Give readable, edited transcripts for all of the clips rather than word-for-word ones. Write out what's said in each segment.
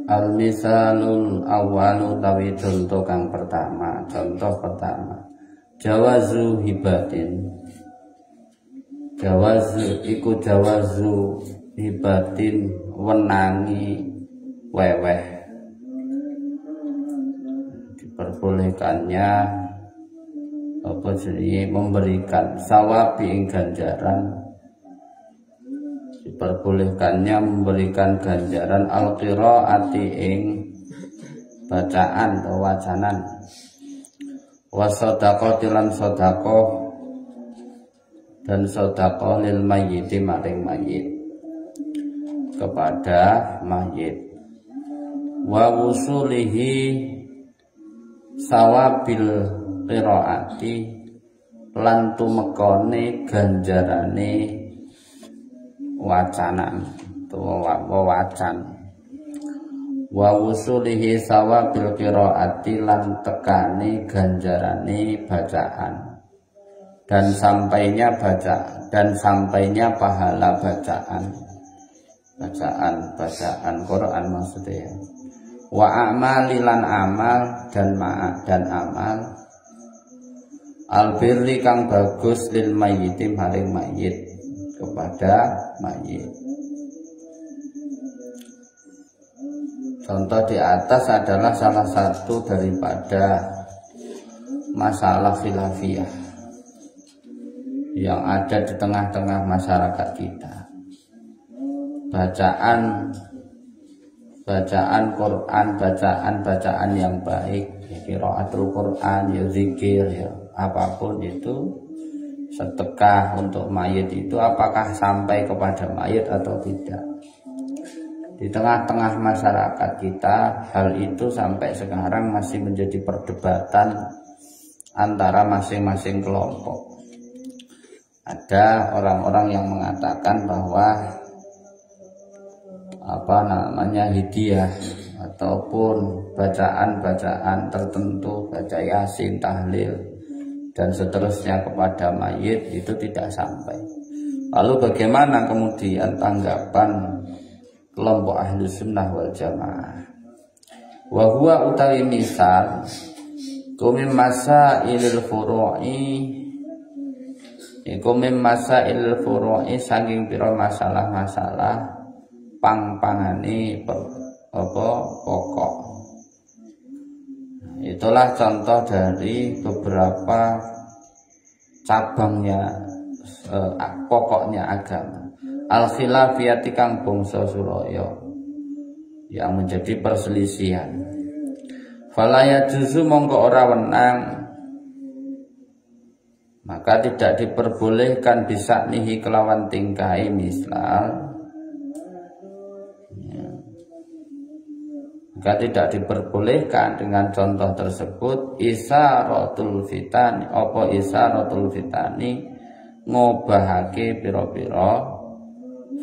Al-misalul awwalu tawi contoh kang pertama. Contoh pertama, jawazu hibatin. Jawazu iku jawazu hibatin, wenangi weweh, diperbolehkannya apa jenenge memberikan sawabi ing ganjaran, diperbolehkannya memberikan ganjaran al-qiraati ing bacaan atau wacanan, wasodaqah lan sodaqah, dan sodaqah lil mayyiti maring mayyit, kepada mayyit, wa wusulihi sawabil qiraati lan tumekone ganjarane wacanan utawa wacan, wa wusulihi sawabil qiraati lan tekane ganjarane bacaan, dan sampainya pahala bacaan Quran maksudnya. Wa amalilan amal dan amal albirri kang bagus lil mayyiti maring mayyit, kepada mayyit. Contoh di atas adalah salah satu daripada masalah khilafiyah yang ada di tengah-tengah masyarakat kita. Bacaan Quran, bacaan yang baik, ya qiraatul Quran, ya zikir, ya apapun itu, sedekah untuk mayit itu apakah sampai kepada mayit atau tidak. Di tengah-tengah masyarakat kita hal itu sampai sekarang masih menjadi perdebatan antara masing-masing kelompok. Ada orang-orang yang mengatakan bahwa hidiyah ataupun bacaan tertentu, baca yasin, tahlil dan seterusnya kepada mayit itu tidak sampai. Lalu bagaimana kemudian tanggapan kelompok ahli sunnah wal jamaah? Wa huwa utawi misal kumim masailil furu'i, iku mim masailil furu'i, saking pira masalah-masalah pangpangane pokok. Itulah contoh dari beberapa cabangnya pokoknya agama. Al-khilafiyati kang bangsa Suraya, yang menjadi perselisihan. Fala yajuzu mongko ora wenang, maka tidak diperbolehkan bisa nihi kelawan tingkai misal, maka tidak diperbolehkan dengan contoh tersebut isaratul fitani, apa isaratul fitani, ngobahake pira-pira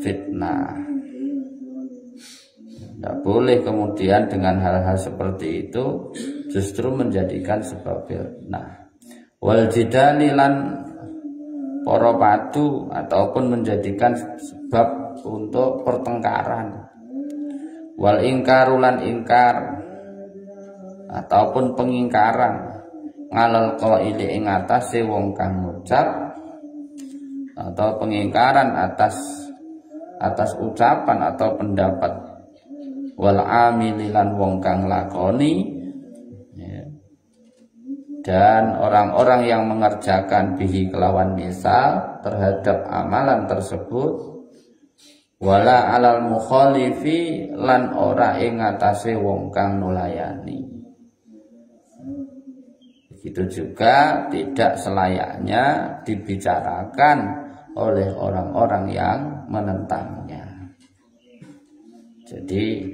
fitnah. Tidak boleh kemudian dengan hal-hal seperti itu justru menjadikan sebab fitnah. Wal jidali lan para padu ataupun menjadikan sebab untuk pertengkaran. Wal ingkarulan ingkar ataupun pengingkaran ngalal qaili ing atase wong kang ngucap, atau pengingkaran atas ucapan atau pendapat. Wal amililan wong kang lakoni, ya. Dan orang-orang yang mengerjakan bihi kelawan misal terhadap amalan tersebut. Wala alal mukhalifi lan ora ing atase wong kang nulayani. Begitu juga tidak selayaknya dibicarakan oleh orang-orang yang menentangnya. Jadi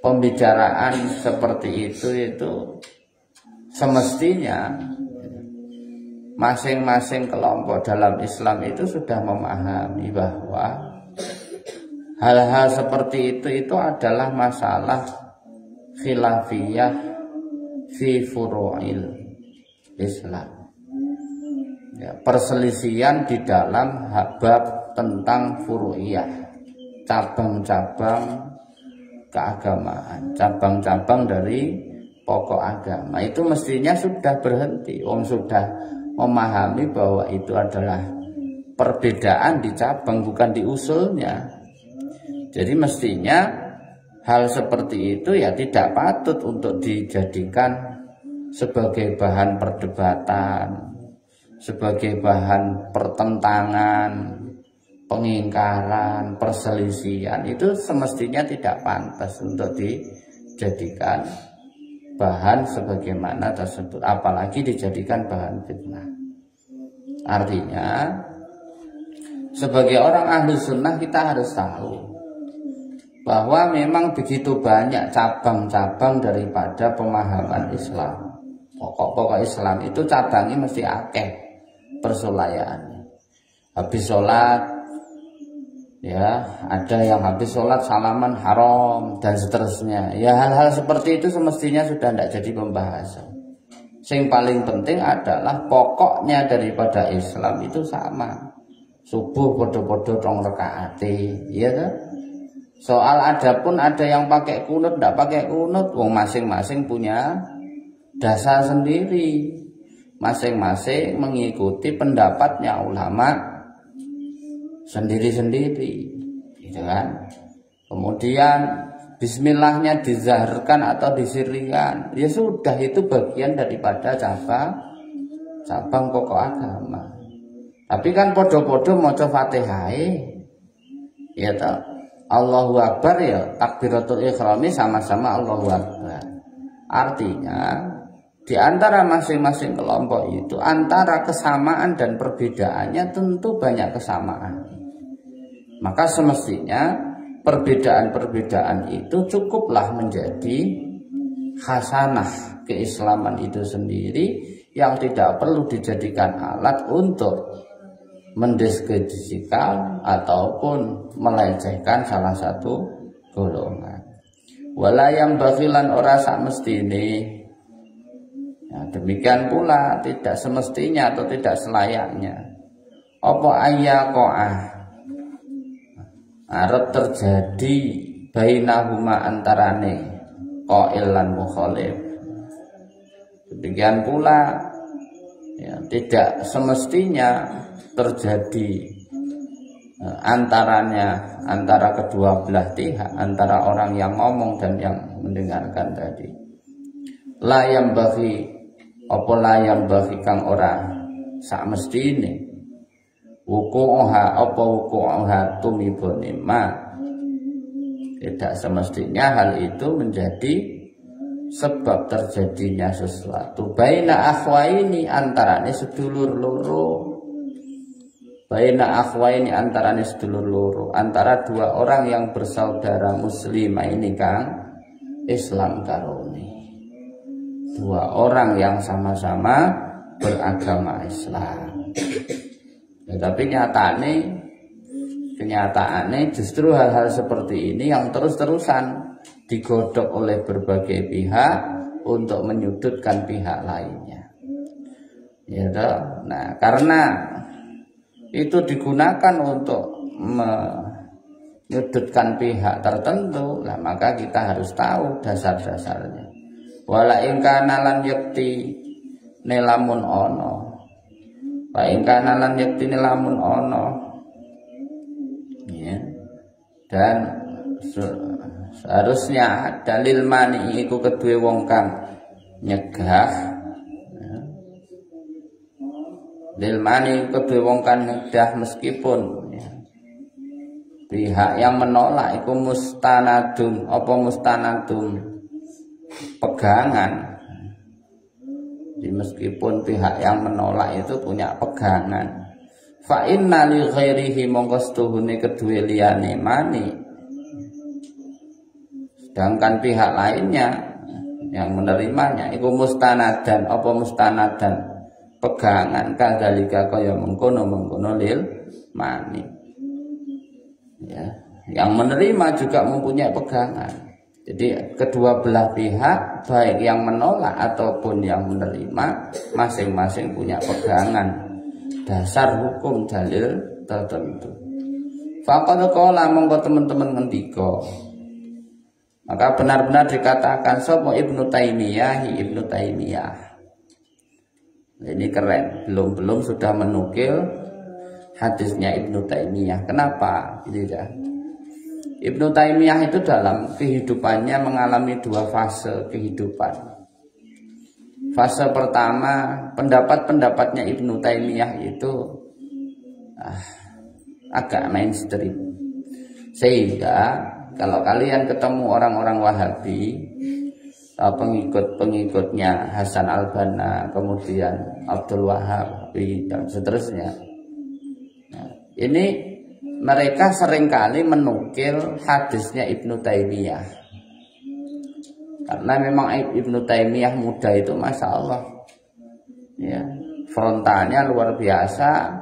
pembicaraan seperti itu semestinya masing-masing kelompok dalam Islam itu sudah memahami bahwa hal-hal seperti itu adalah masalah khilafiyah fi furu'il Islam, ya, perselisihan di dalam bab tentang furu'iyah, cabang-cabang keagamaan, cabang-cabang dari pokok agama. Itu mestinya sudah berhenti. Wong sudah memahami bahwa itu adalah perbedaan di cabang, bukan di usulnya. Jadi mestinya hal seperti itu ya tidak patut untuk dijadikan sebagai bahan perdebatan, sebagai bahan pertentangan, pengingkaran, perselisihan. Itu semestinya tidak pantas untuk dijadikan bahan sebagaimana tersebut, apalagi dijadikan bahan fitnah. Artinya sebagai orang ahli sunnah kita harus tahu bahwa memang begitu banyak cabang-cabang daripada pemahaman Islam. Pokok-pokok Islam itu cabangnya mesti akeh persulayaannya. Habis sholat, ya ada yang habis sholat salaman haram dan seterusnya. Ya hal-hal seperti itu semestinya sudah tidak jadi pembahasan. Yang paling penting adalah pokoknya daripada Islam itu sama. Subuh podo-podo 2 rakaat, ya kan? Soal adapun ada yang pakai kunut, tidak pakai kunut, wong masing-masing punya dasar sendiri, masing-masing mengikuti pendapatnya ulama sendiri-sendiri, gitu kan. Kemudian bismillahnya dizaharkan atau disirrikan, ya sudah, itu bagian daripada cabang pokok agama. Tapi kan podo-podo maca Fatihah, ya toh. Allahu Akbar ya takbiratul ikhrami sama-sama Allahu Akbar. Artinya di antara masing-masing kelompok itu antara kesamaan dan perbedaannya tentu banyak kesamaan. Maka semestinya perbedaan-perbedaan itu cukuplah menjadi khasanah keislaman itu sendiri yang tidak perlu dijadikan alat untuk mendiskreditkan ataupun melecehkan salah satu golongan. Wala yang bagilan ora sak mestine. Ya, demikian pula tidak semestinya atau tidak selayaknya apa ayyaqa'ah arep terjadi bainahuma antarane qail lan mukhalif. Demikian pula ya, tidak semestinya terjadi antara kedua belah pihak, antara orang yang ngomong dan yang mendengarkan tadi. La yang bagi apa la yang bagi kang ora sak mestine wuku'uha apa wuku'uha tumibone ma, tidak semestinya hal itu menjadi sebab terjadinya sesuatu baina akhwaini antarane sedulur loro. Baina akhwaini antarane sedulur loro, antara dua orang yang bersaudara muslimah ini kang Islam karone. Dua orang yang sama-sama beragama Islam. Ya, tapi kenyataannya justru hal-hal seperti ini yang terus-terusan digodok oleh berbagai pihak untuk menyudutkan pihak lainnya. Ya toh? Nah, karena itu digunakan untuk menyudutkan pihak tertentu, nah maka kita harus tahu dasar-dasarnya. Wala in kana lan yakti nelamun ono, wa in kana lan yakti nelamun ono, ya. Dan seharusnya dalil mani iku kedue wong kang nyegah. Dilmani kedua wong kan nyegah meskipun ya, pihak yang menolak itu mustanadum apa mustanadum pegangan. Jadi meskipun pihak yang menolak itu punya pegangan, fa inna li ghairihi mongko setuhune kedua liyane mani, sedangkan pihak lainnya yang menerimanya itu mustanadan apa mustanadan pegangan kadzalika kaya mengkono lil mani, ya, yang menerima juga mempunyai pegangan. Jadi kedua belah pihak baik yang menolak ataupun yang menerima masing-masing punya pegangan dasar hukum dalil tertentu. Faqad qala mongko teman-teman ngendika. Maka benar-benar dikatakan sapa Ibnu Taimiyah. Ini keren, belum sudah menukil hadisnya Ibnu Taimiyah. Kenapa? Ibnu Taimiyah itu dalam kehidupannya mengalami dua fase kehidupan. Fase pertama, pendapat-pendapatnya Ibnu Taimiyah itu agak mainstream, sehingga kalau kalian ketemu orang-orang Wahabi atau pengikut-pengikutnya Hasan al-Banna, kemudian Abdul Wahab dan seterusnya, ini mereka seringkali menukil hadisnya Ibnu Taimiyah, karena memang Ibnu Taimiyah muda itu masya Allah, ya, frontalnya luar biasa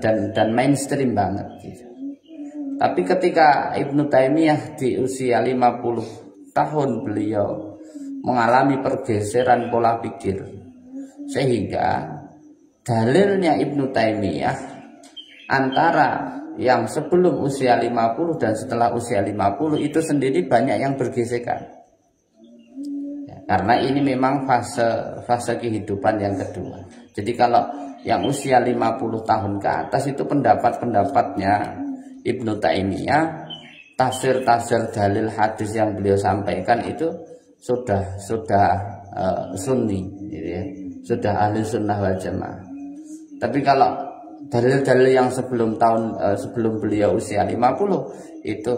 dan mainstream banget gitu. Tapi ketika Ibnu Taimiyah di usia 50 tahun beliau mengalami pergeseran pola pikir, sehingga dalilnya Ibnu Taimiyah antara yang sebelum usia 50 dan setelah usia 50 itu sendiri banyak yang bergesekan, ya, karena ini memang fase kehidupan yang kedua. Jadi kalau yang usia 50 tahun ke atas itu pendapat-pendapatnya Ibnu Taimiyah, tafsir-tafsir dalil hadis yang beliau sampaikan itu sudah sunni, gitu ya, sudah ahli sunnah wal jamaah. Tapi kalau dalil-dalil yang sebelum beliau usia 50 itu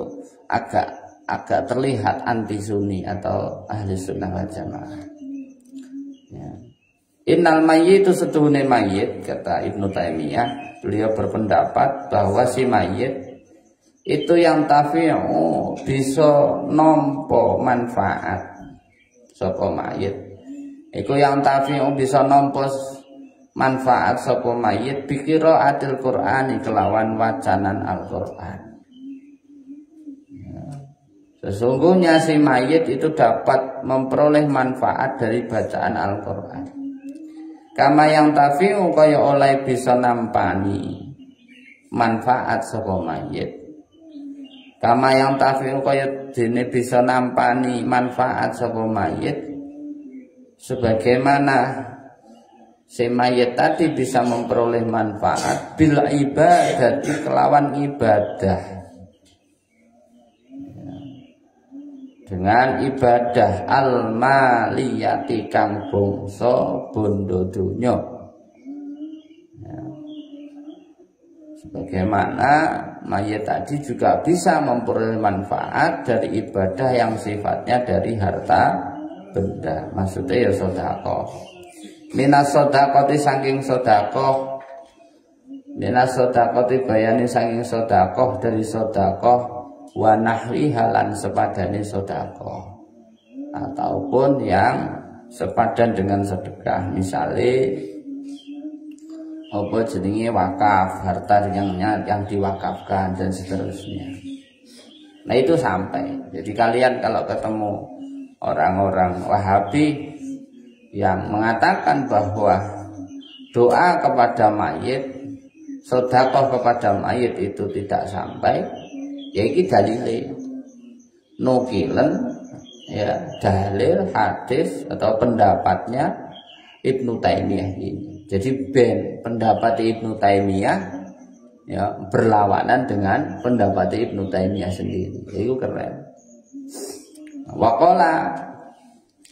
agak terlihat anti sunni atau ahli sunnah wal jamaah. Ya. Innal mayyitu setuhune mayit, kata Ibnu Taimiyah, beliau berpendapat bahwa si mayit itu yang tafi'u bisa nampa manfaat. Sapa mayit iku yang tafi'u bisa nampa manfaat sapa mayit bikira adil Qur'ani kelawan wacanan Al-Qur'an. Sesungguhnya si mayit itu dapat memperoleh manfaat dari bacaan Al-Qur'an. Kama yang tafi'u kaya oleh bisa nampani manfaat sapa mayit. Kama yang tafi'u kaya dene bisa nampani manfaat sapa mayit, sebagaimana si mayit tadi bisa memperoleh manfaat bil ibadah kelawan ibadah, dengan ibadah al-maliyati kang bangsa bondo donya, ya. Sebagaimana mayit tadi juga bisa memperoleh manfaat dari ibadah yang sifatnya dari harta benda, maksudnya ya sedekah. Minas sedekah saking sedekah, minas sedekah bayani saking sedekah, dari sedekah wa nahwi halan sepadane sedekah, ataupun yang sepadan dengan sedekah, misalnya apa jenenge wakaf, harta yang diwakafkan dan seterusnya. Nah itu sampai. Jadi kalian kalau ketemu orang-orang Wahabi yang mengatakan bahwa doa kepada mayit, sedekah kepada mayit itu tidak sampai, ya ini dalile nukilen, ya, dalil hadis atau pendapatnya Ibnu Taimiyah ini. Jadi pendapat Ibnu Taimiyah, ya, berlawanan dengan pendapat Ibnu Taimiyah sendiri. Itu keren. Waqala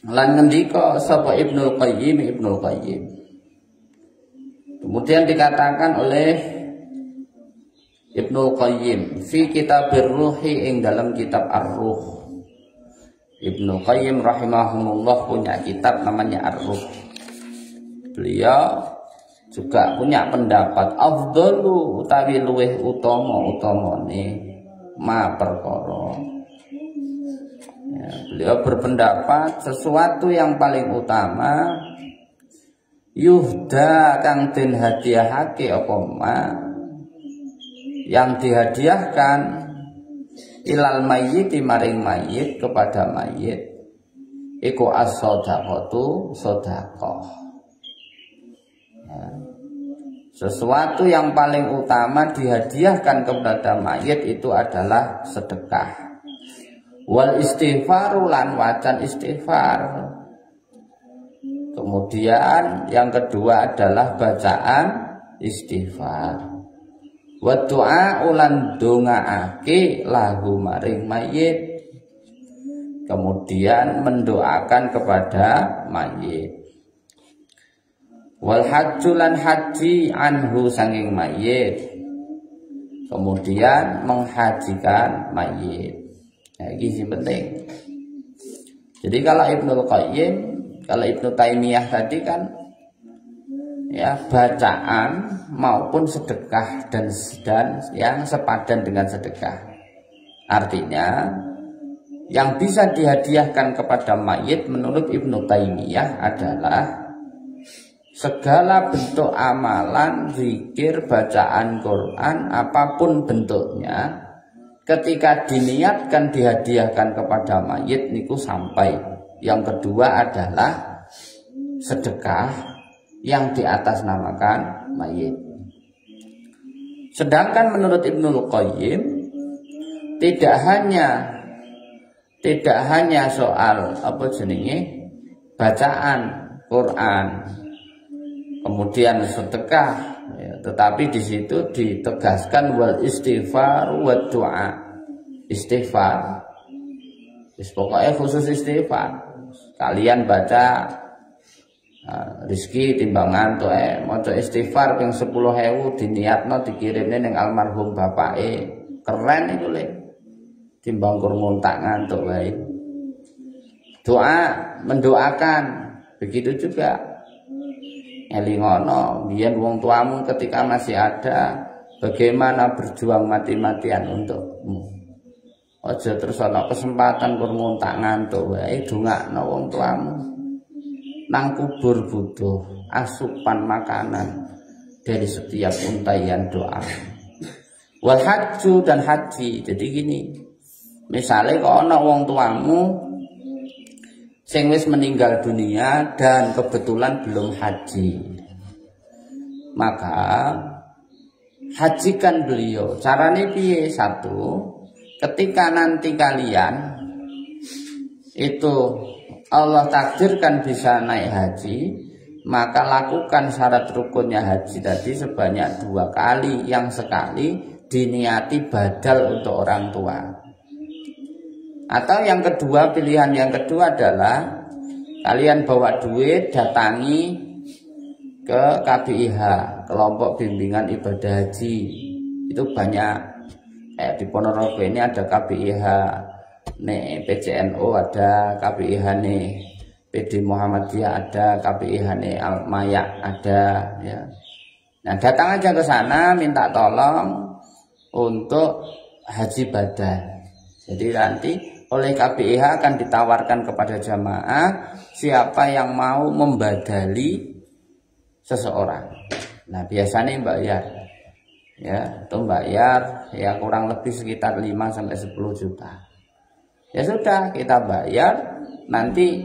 lan ngendika sapa Ibnu Qayyim. Kemudian dikatakan oleh Ibnu Qayyim fi kitabir ruhi, ing dalam kitab Ar-Ruh. Ibnu Qayyim rahimahumullah punya kitab namanya Ar-Ruh. Beliau juga punya pendapat afdalu utawi luweh utamane ma perkara. Ya, beliau berpendapat sesuatu yang paling utama yuhda kang den hadiahake apa ma, yang dihadiahkan ilal mayyiti maring mayit, kepada mayit, iku as-shadaqatu sedekah. Ya. sesuatu yang paling utama dihadiahkan kepada mayit itu adalah sedekah. Wal istighfaru lan wacan istighfar. Kemudian yang kedua adalah bacaan istighfar. Wa du'a ulan dongaake lahu maring mayit. Kemudian mendoakan kepada mayit. Wal hajjulan haji anhu sanging mayit. Kemudian menghajikan mayit. Nah, ini penting. Jadi kalau Ibnu Qayyim, kalau Ibnu Taimiyah tadi kan ya bacaan maupun sedekah dan yang sepadan dengan sedekah. Artinya yang bisa dihadiahkan kepada mayit menurut Ibnu Taimiyah adalah segala bentuk amalan, zikir, bacaan Quran, apapun bentuknya, ketika diniatkan dihadiahkan kepada mayit niku sampai. Yang kedua adalah sedekah yang diatasnamakan mayit. Sedangkan menurut Ibnu Qayyim tidak hanya soal apa jenenge bacaan Quran, kemudian sedekah, ya, tetapi di situ ditegaskan wal istighfar wa du'a. Istighfar, pokoknya khusus istighfar. Kalian baca rizki timbangan tuh maca istighfar ping 10.000 diniatno dikirimne ning almarhum bapake. Keren iku le. Timbang kur muntak ngantuk wae. Doa, mendoakan begitu juga. Elingono biyen wong tuamu ketika masih ada bagaimana berjuang mati-matian untukmu. Aja terus ana kesempatan kur muntak ngantuk wae dongakno wong tuamu. Nang kubur butuh asupan makanan dari setiap untaian doa. Wal hajju dan haji. Jadi gini, misalnya kalau ana wong tuamu sing wis meninggal dunia dan kebetulan belum haji, maka hajikan beliau. Caranya piye? Satu, ketika nanti kalian itu Allah takdirkan bisa naik haji, maka lakukan syarat rukunnya haji tadi sebanyak 2 kali, yang sekali diniati badal untuk orang tua. Atau yang kedua, pilihan yang kedua adalah kalian bawa duit, datangi ke KBIH, kelompok bimbingan ibadah haji. Itu banyak, kayak di Ponorogo ini ada KBIH, nih PCNO ada, KBIH nih PD Muhammadiyah ada, KBIH nih Al-Mayak ada, ya. Nah, datang aja ke sana minta tolong untuk haji badal. Jadi nanti oleh KBIH akan ditawarkan kepada jamaah siapa yang mau membadali seseorang. Nah, biasanya bayar, ya, itu bayar ya kurang lebih sekitar 5-10 juta. Ya sudah, kita bayar, nanti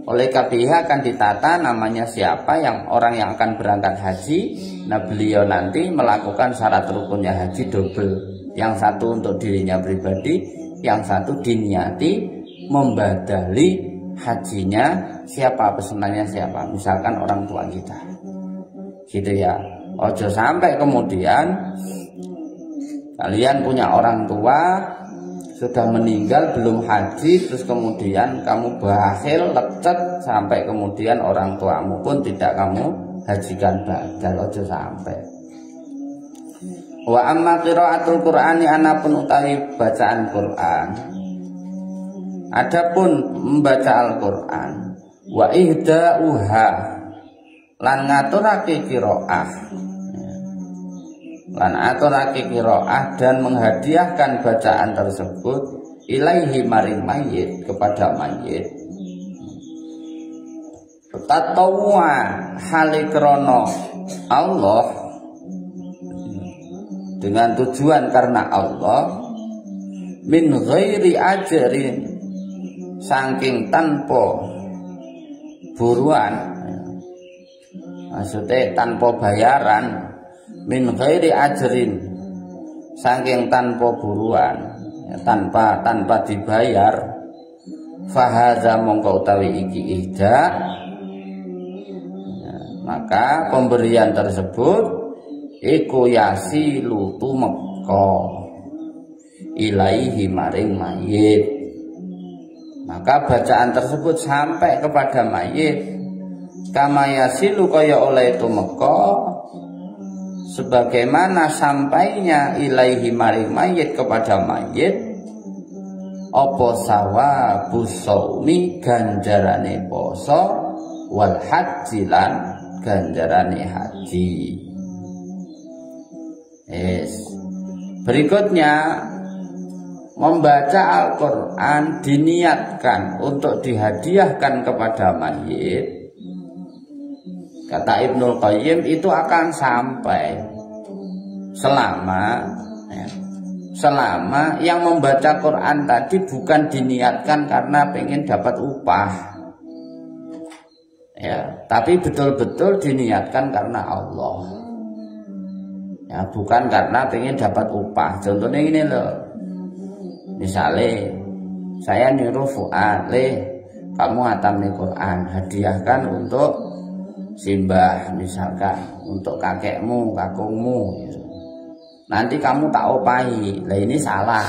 oleh KBIH akan ditata namanya siapa yang orang yang akan berangkat haji. Nah, beliau nanti melakukan syarat rukunnya haji double. Yang satu untuk dirinya pribadi, yang satu diniati membadali hajinya siapa, pesenannya siapa, misalkan orang tua kita. Gitu ya. Ojo sampai kemudian kalian punya orang tua sudah meninggal belum haji, terus kemudian kamu bakhil lecet sampai kemudian orang tuamu pun tidak kamu hajikan badal. Ojo sampai. Wa amma qiraatul Qur'ani anapun utawi bacaan Quran. Adapun membaca Al-Qur'an wa ihda'uha lan ngaturake qiraah. Lan aturake qiraah dan menghadiahkan bacaan tersebut ilaihi maring mayit, kepada mayit. Tatawwa halikrono Allah, dengan tujuan karena Allah, min ghairi ajrin, saking tanpa buruan, maksudnya tanpa bayaran, min ghairi ajrin, saking tanpa buruan, ya, tanpa dibayar, fahaza mongko utawi iki ihda, ya, maka pemberian tersebut iku yasilu tumeka ilaihi maring mayit, maka bacaan tersebut sampai kepada mayit kama yasilu kaya oleh tumeka sebagaimana sampainya ilaihi maring mayit kepada mayit apa sawabu shaumi ganjarane poso wal haji lan ganjarane haji. Berikutnya, membaca Al-Quran diniatkan untuk dihadiahkan kepada mayit. Kata Ibnul Qayyim itu akan sampai selama yang membaca Quran tadi bukan diniatkan karena pengen dapat upah, ya, tapi betul-betul diniatkan karena Allah, ya, bukan karena pengen dapat upah. Contohnya ini loh, misalnya saya nyuruh Fuad, kamu hatam nih Quran, hadiahkan untuk simbah, misalkan untuk kakekmu, kakungmu, gitu. Nanti kamu tak opahi, lah ini salah,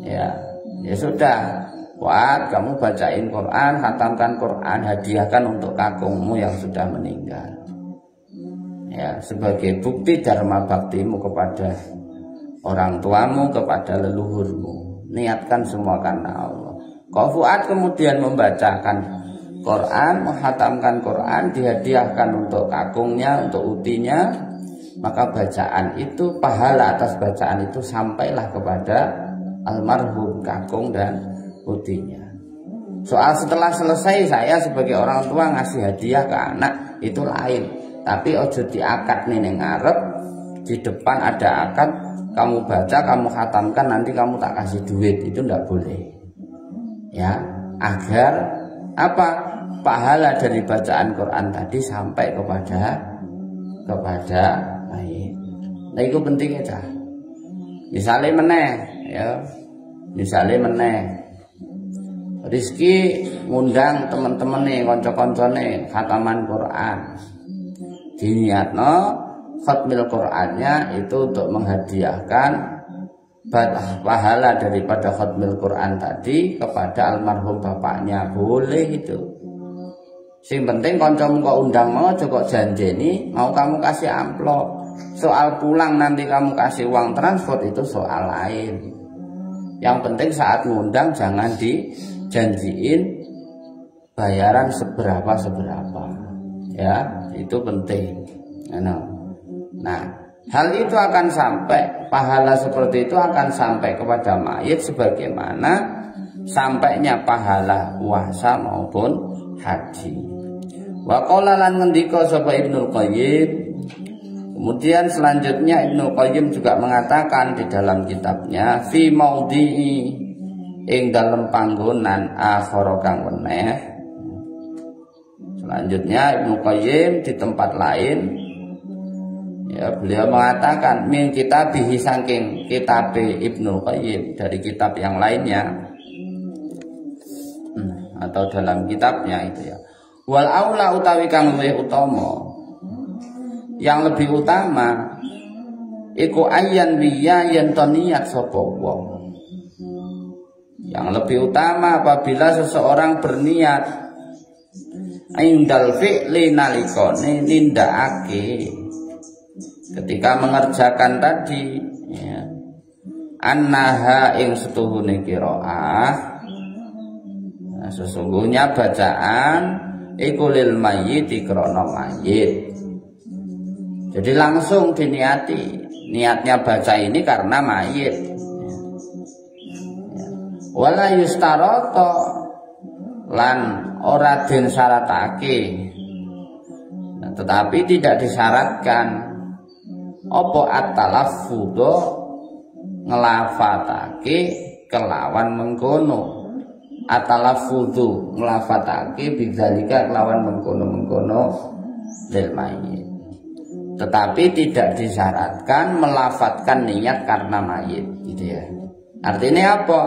ya sudah, Fuad, kamu bacain Quran, hatamkan Quran, hadiahkan untuk kakungmu yang sudah meninggal, ya, sebagai bukti dharma baktimu kepada orang tuamu, kepada leluhurmu. Niatkan semua karena Allah. Kalau Fuad kemudian membacakan Quran, menghatamkan Quran, dihadiahkan untuk kakungnya, untuk utinya, maka bacaan itu, pahala atas bacaan itu sampailah kepada almarhum kakung dan utinya. Soal setelah selesai saya sebagai orang tua ngasih hadiah ke anak itu lain, tapi ojo diakad nih ngarep, di depan ada akad, kamu baca, kamu khatamkan, nanti kamu tak kasih duit, itu ndak boleh, ya, agar apa, pahala dari bacaan Quran tadi sampai kepada mayit. Nah itu penting aja. Misalnya meneh, ya, misalnya meneh, Rizki ngundang teman-teman nih, konco-koncone khataman Quran, diniatno khatmil Qurannya itu untuk menghadiahkan pahala daripada khatmil Quran tadi kepada almarhum bapaknya, boleh itu. Sing penting kancamu kok undang mau kok janjeni mau kamu kasih amplop. Soal pulang nanti kamu kasih uang transport itu soal lain. Yang penting saat ngundang jangan dijanjiin bayaran seberapa, ya, itu penting. Nah, hal itu akan sampai, pahala seperti itu akan sampai kepada mayit sebagaimana sampainya pahala puasa maupun haji. Wa qala lan ngendika sapa Ibnul Qayyim. Kemudian selanjutnya Ibnul Qayyim juga mengatakan di dalam kitabnya fi maudhi'i, ing dalem panggonan akhara kang weneh. Selanjutnya Ibnul Qayyim di tempat lain, ya, beliau mengatakan min kitabihi, saking kitab Ibnul Qayyim, dari kitab yang lainnya atau dalam kitabnya itu, ya, wal aula utawi kang luwih utama, yang lebih utama iku ayyan biya yen to niat sapa wong. Yang lebih utama apabila seseorang berniat indal fi'li nalikane nindakake, ketika mengerjakan tadi, ya, annaha ing setuhune qiraah, nah, sesungguhnya bacaan iku lil mayyiti krana mayit. Jadi langsung diniati, niatnya baca ini karena mayit. Wala yustarata lan ora den syaratake, nah, tetapi tidak disyaratkan apa at-talaffudhu nglafatake kelawan mengkono, at-talaffudhu nglafatake bidzalika kelawan mengkono-mengkono lil mayyit. tetapi tidak disyaratkan melafadzkan niat karena mayit, gitu ya. Artinya apa?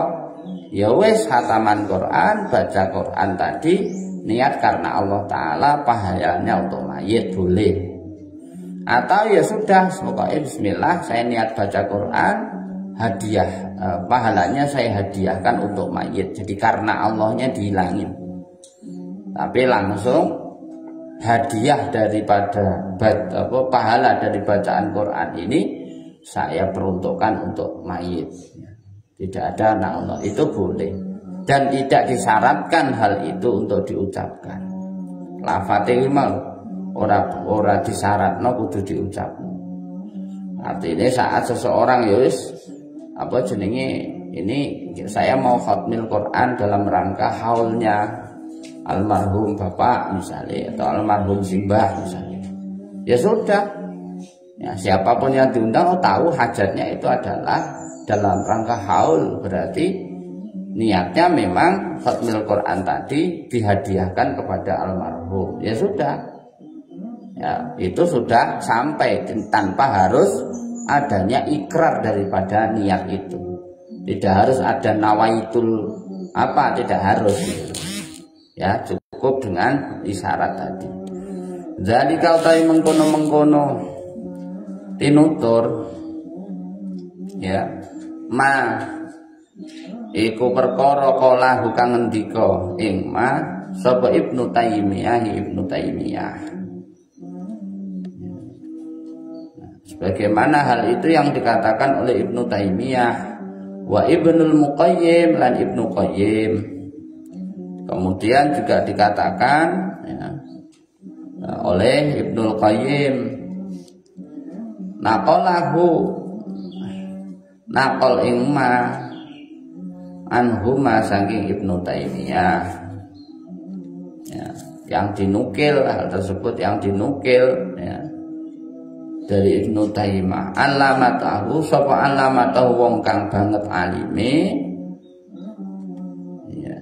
Ya wis khataman Quran, baca Quran tadi niat karena Allah Ta'ala, pahalanya untuk mayit boleh. Atau ya sudah, pokoknya bismillah saya niat baca Quran, hadiah, pahalanya saya hadiahkan untuk mayit. Jadi karena Allahnya dihilangin, tapi langsung hadiah daripada pahala dari bacaan Quran ini saya peruntukkan untuk mayit. Tidak ada anak Allah, itu boleh. Dan tidak disyaratkan hal itu untuk diucapkan. Lafate mau ora disyaratno kudu diucap. Artinya saat seseorang yus apa jenenge ini saya mau khatmil Quran dalam rangka haulnya almarhum bapak misalnya, atau almarhum simbah misalnya, ya sudah ya, siapapun yang diundang tahu hajatnya itu adalah dalam rangka haul, berarti niatnya memang khatmil Quran tadi dihadiahkan kepada almarhum, ya sudah ya, itu sudah sampai tanpa harus adanya ikrar daripada niat itu. Tidak harus ada nawaitul apa, tidak harus ya, cukup dengan isyarat tadi. Jadi kalau tadi mengkono tinutur ya, ma iku perkara kala kang ngendika ing ma sapa Ibnu Taimiyah. Sebagaimana hal itu yang dikatakan oleh Ibnu Taimiyah wa Ibnul Muqayyim lan Ibnu Qayyim. Kemudian juga dikatakan ya, oleh Ibnul Qayyim, naqol ing ma anhuma saking Ibnu Taimiyah ya, yang dinukil, hal tersebut yang dinukil ya, dari Ibnu Taimiyah. Alamatahu sapa alamatahu wong kang banget alime ya,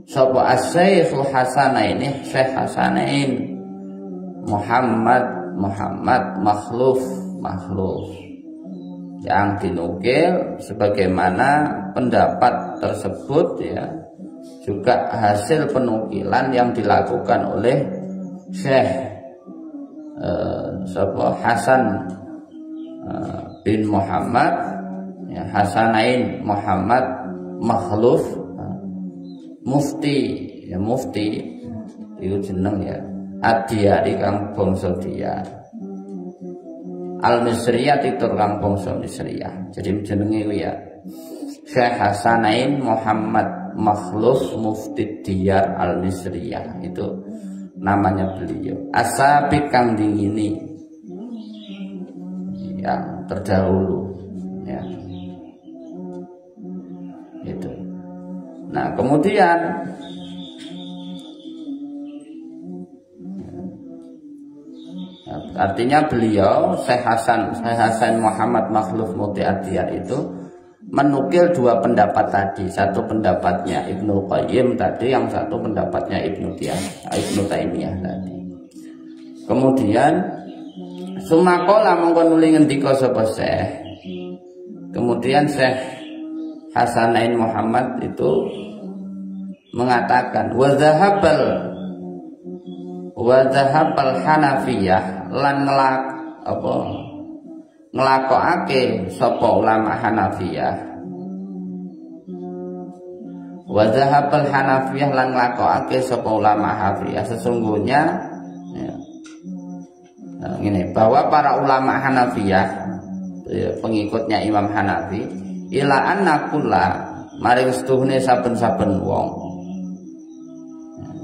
sapa as-Syekh Hasanain, Syekh Hasanain Muhammad Makhluf yang dinukil sebagaimana pendapat tersebut ya, juga hasil penukilan yang dilakukan oleh Syekh Hasan bin Muhammad ya, Hasanain Muhammad Makhluf mufti itu jeneng ya, Ad-Diyari kang bangsa Diyar, Al-Misriyah titur kang bangsa Misriyah. Jadi jenenge ku ya Syekh Hasanain Muhammad Makhluf Mufti Diyar Al-Misriyah, itu namanya beliau. Asabik kang dingini yang terdahulu ya, itu. Nah kemudian artinya beliau Syekh Hasan Muhammad Makhluf Mufti Ad-Diyar itu menukil dua pendapat tadi. Satu pendapatnya Ibnu Qayyim tadi, yang satu pendapatnya Ibnu Taimiyah tadi. Kemudian sumakola mongko nuli ngendika sapa Syekh. Kemudian Syekh Hasanain Muhammad itu mengatakan wa zahabal Hanafiyah lan nglakokake sapa ulama Hanafiyah. Wa zahabal Hanafiyah lan nglakokake sapa ulama Hanafiyah. Sesungguhnya ya, ini bahwa para ulama Hanafiyah ya, pengikutnya Imam Hanafi, ila anna kulla maring setuhune saben-saben wong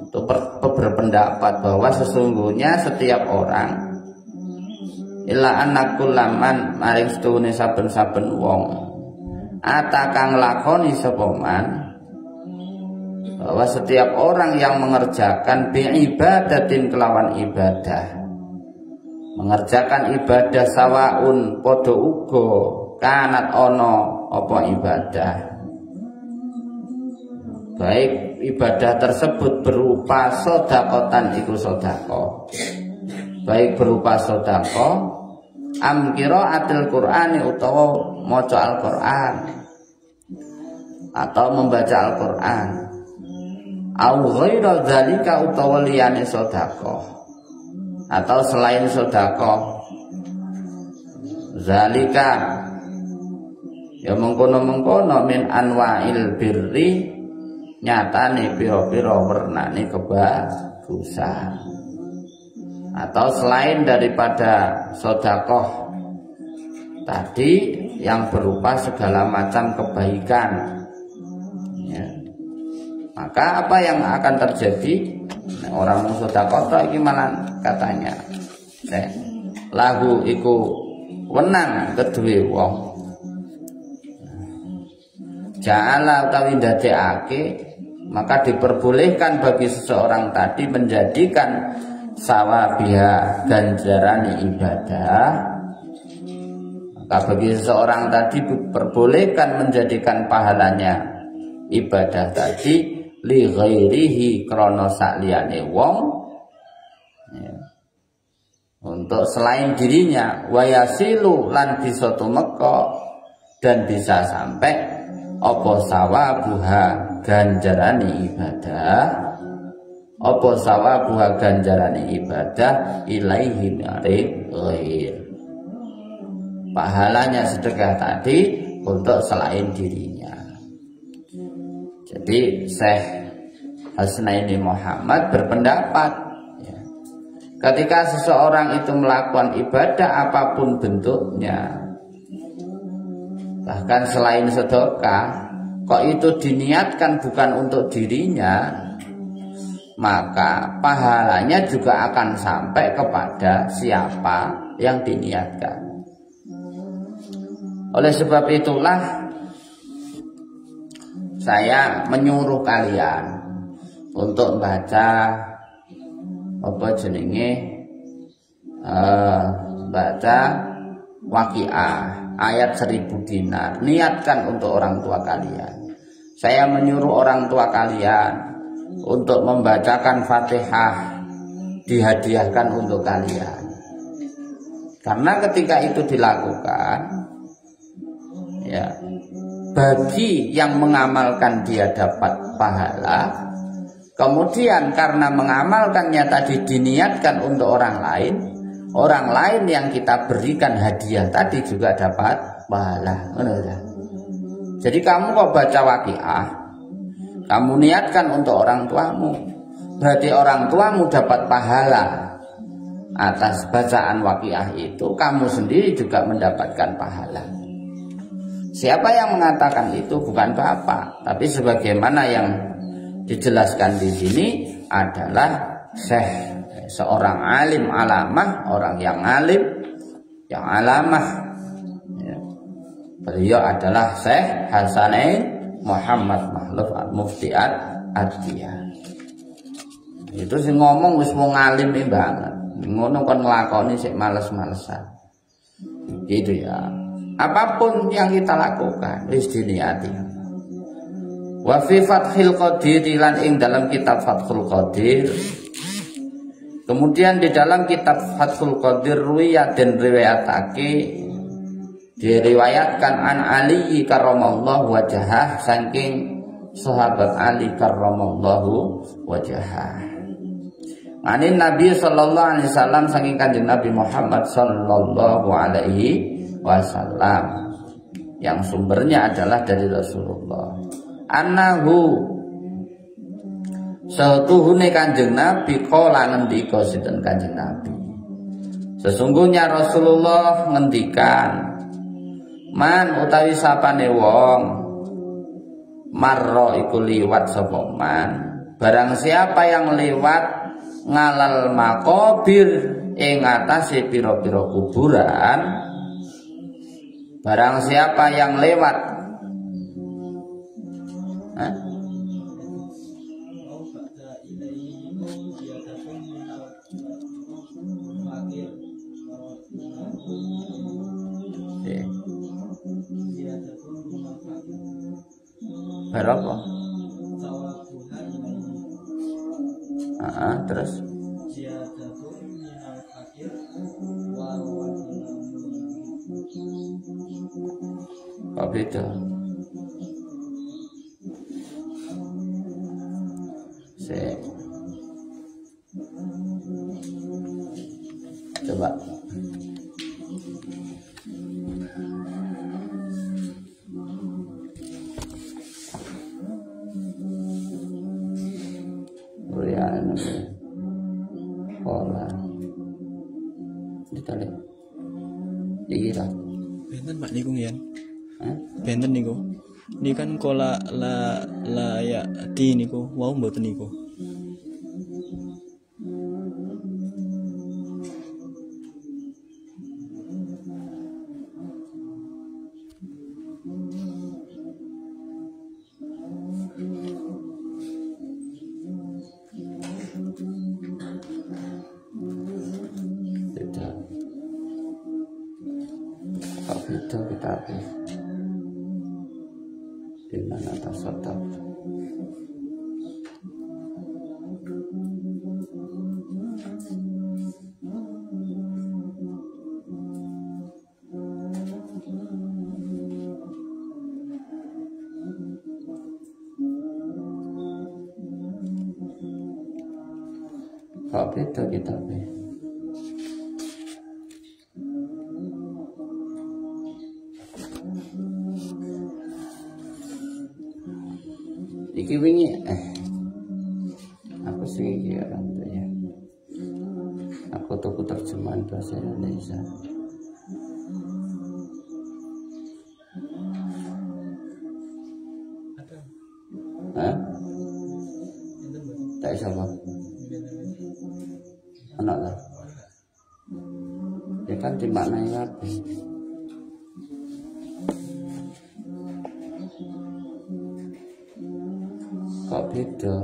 itu berpendapat bahwa sesungguhnya setiap orang, ila anna kulla man maring setuhune saben-saben wong atakang lakoni sapa man, bahwa setiap orang yang mengerjakan biibadatin kelawan ibadah, mengerjakan ibadah sawaun podo ugo kanat ono apa ibadah, baik ibadah tersebut berupa sodakotan iku sodako baik berupa sedekah am qiraatil Qur'ani utawa maca Al-Qur'an atau membaca Al-Qur'an au ghaira dzalika utawa liyane sedekah atau selain sedekah zalika ya mengkono-mengkono min anwa'il birri nyatane pira-pira wernane kebagusan atau selain daripada sedekah tadi yang berupa segala macam kebaikan ya. Maka apa yang akan terjadi? Orang sedekah tok iki malah katanya lahu iku wenang kedue wong ja'ala utawi ndadekake maka diperbolehkan bagi seseorang tadi menjadikan sawabiha ganjaran ibadah. Maka bagi seseorang tadi diperbolehkan menjadikan pahalanya ibadah tadi li ghairihi krana sakliyane wong ya. Untuk selain dirinya wayasilu lan bisa tumeka dan bisa sampai apa sawabuha ganjarane ibadah apa sawabuha ganjarane ibadah ilaihi maring ghair pahalanya sedekah tadi untuk selain dirinya. Jadi Syekh Hasnaini Muhammad berpendapat ya, ketika seseorang itu melakukan ibadah apapun bentuknya bahkan selain sedekah kok itu diniatkan bukan untuk dirinya maka pahalanya juga akan sampai kepada siapa yang diniatkan. Oleh sebab itulah saya menyuruh kalian untuk baca apa jenenge baca Waqiah ayat 1000 dinar. Niatkan untuk orang tua kalian. Saya menyuruh orang tua kalian untuk membacakan Fatihah dihadiahkan untuk kalian. Karena ketika itu dilakukan ya, bagi yang mengamalkan dia dapat pahala. Kemudian karena mengamalkannya tadi diniatkan untuk orang lain yang kita berikan hadiah tadi juga dapat pahala. Jadi kamu kok baca Waqiah, kamu niatkan untuk orang tuamu, berarti orang tuamu dapat pahala atas bacaan Waqiah itu, kamu sendiri juga mendapatkan pahala. Siapa yang mengatakan itu bukan bapak, tapi sebagaimana yang dijelaskan di sini adalah Syekh, seorang alim alamah, orang yang alim, yang alamah. Ya. Beliau adalah Syekh Hasanain Muhammad Makhluf Mufti Ad-Diyah. Itu sih ngomong wis wong alim banget. Ngono kon nglakoni sik males-malesan. Gitu ya. Apapun yang kita lakukan wis diniati. Wa fi Fathil Qadir lan ing dalam kitab Fathul Qadir. Kemudian di dalam kitab Fathul Qadir ruwiyat dan riwayatake diriwayatkan an Ali karramallahu wajhah saking sahabat Ali karramallahu wajhah. Anin Nabi sallallahu alaihi wasallam saking kanjeng Nabi Muhammad sallallahu alaihi wasallam yang sumbernya adalah dari Rasulullah. Annahu satuhune kanjeng Nabi qala ngendika sinten kanjeng Nabi. Sesungguhnya Rasulullah ngendikan man utawi sapane wong marra iku liwat sapa man barang siapa yang lewat ngalal makobir ing atase pira-pira kuburan barang siapa yang lewat berapa? Terus beda. Coba pola ditarik iki ta benten Pak niku yen benten niku ini kan kola la ya ti niku wau mboten niku itu kita di mana tasaddaq kok beda kita iki wingi aku sing iki ya aku tuku terjemahan bahasa Indonesia tak siapa anak lah ya kan dimaknai apa kok beda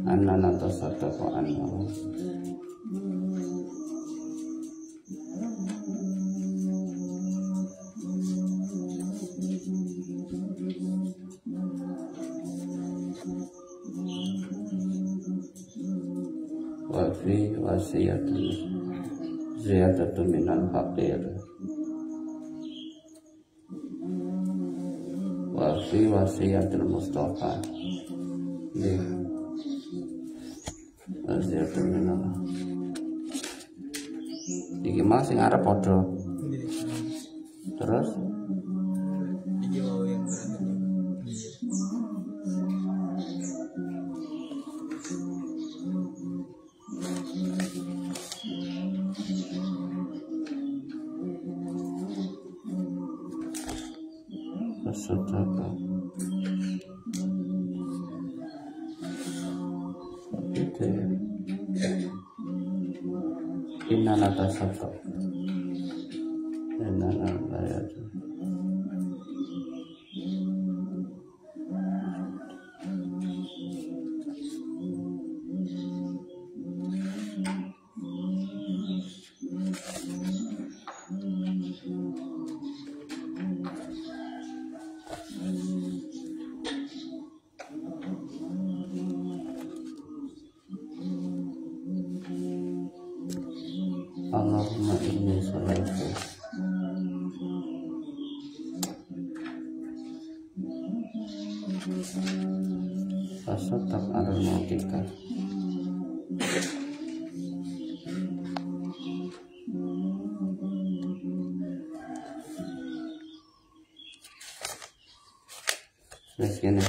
anak atau satu kok anak wafi wasiyatun ziyadatun minal faqir wafi wasiyatul Mustafa di wasiyatul minal iki mas sing arep padha terus iki wau yang sedekah itu innal tasaddaq innal ayat Allahumma inni salatu fasaddaq ala mautika wis kene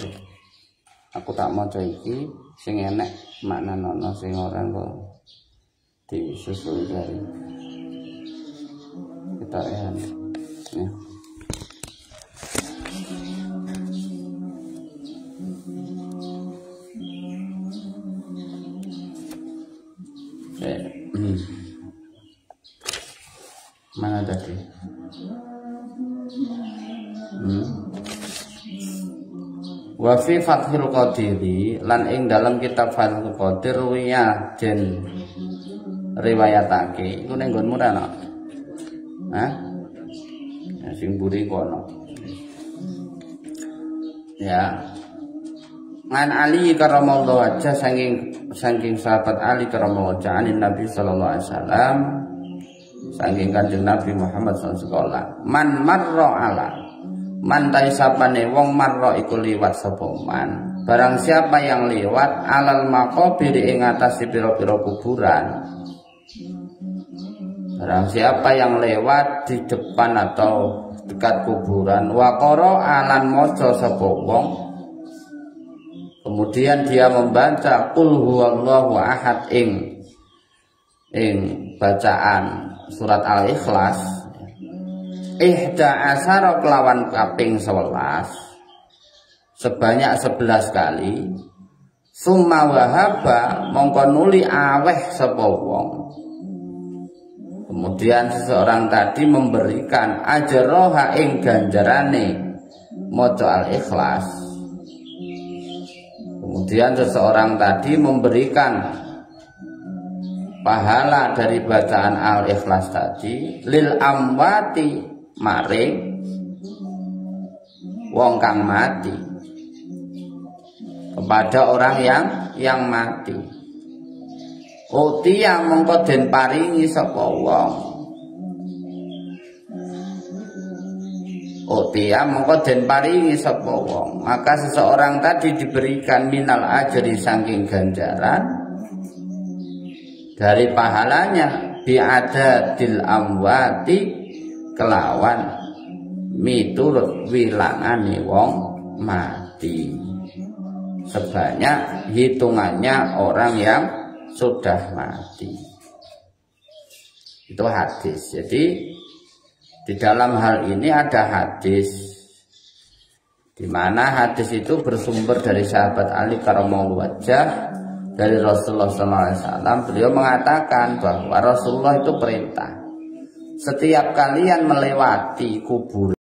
aku tak maca iki sing enek maknane sing ora kok disusul dari kita ya. Mana tadi? Wa fi Fathul Qadiri lan ing dalam kitab Fathul Qadir wiya den riwayatake iku ning nggonmu ra ana. Hah? Sing mburi kono. Ya. An Ali karramallahu wajha saking sahabat Ali karramallahu wajha anin Nabi sallallahu alaihi wasallam saking Kanjeng Nabi Muhammad SAW. Man marra ala, man taisapane wong marra iku liwat sapa man. Barang siapa yang lewat alal maqabir ing atase pira-pira kuburan. Barang siapa yang lewat di depan atau dekat kuburan, waqara alan maca sapa wong, kemudian dia membaca qul huwallahu ahad ing bacaan surat Al-Ikhlas, ihda asara kelawan kaping 11 sebanyak 11 kali, summa wahaba mongko nuli aweh sapa wong. Kemudian seseorang tadi memberikan ajroha ing ganjarane maca Al-Ikhlas. Kemudian seseorang tadi memberikan pahala dari bacaan Al-Ikhlas tadi lil amwati maring wong kang mati, kepada orang yang mati. Utia mongko den paringi sapa wong. Utia mongko den paringi sapa wong. Maka seseorang tadi diberikan minal ajri saking ganjaran dari pahalanya bi'adadil amwati kelawan miturut wilangane wong mati, sebanyak hitungannya orang yang sudah mati. Itu hadis. Jadi di dalam hal ini ada hadis, di mana hadis itu bersumber dari sahabat Ali karramallahu wajhah, dari Rasulullah SAW. Beliau mengatakan bahwa Rasulullah itu perintah, setiap kalian melewati kuburan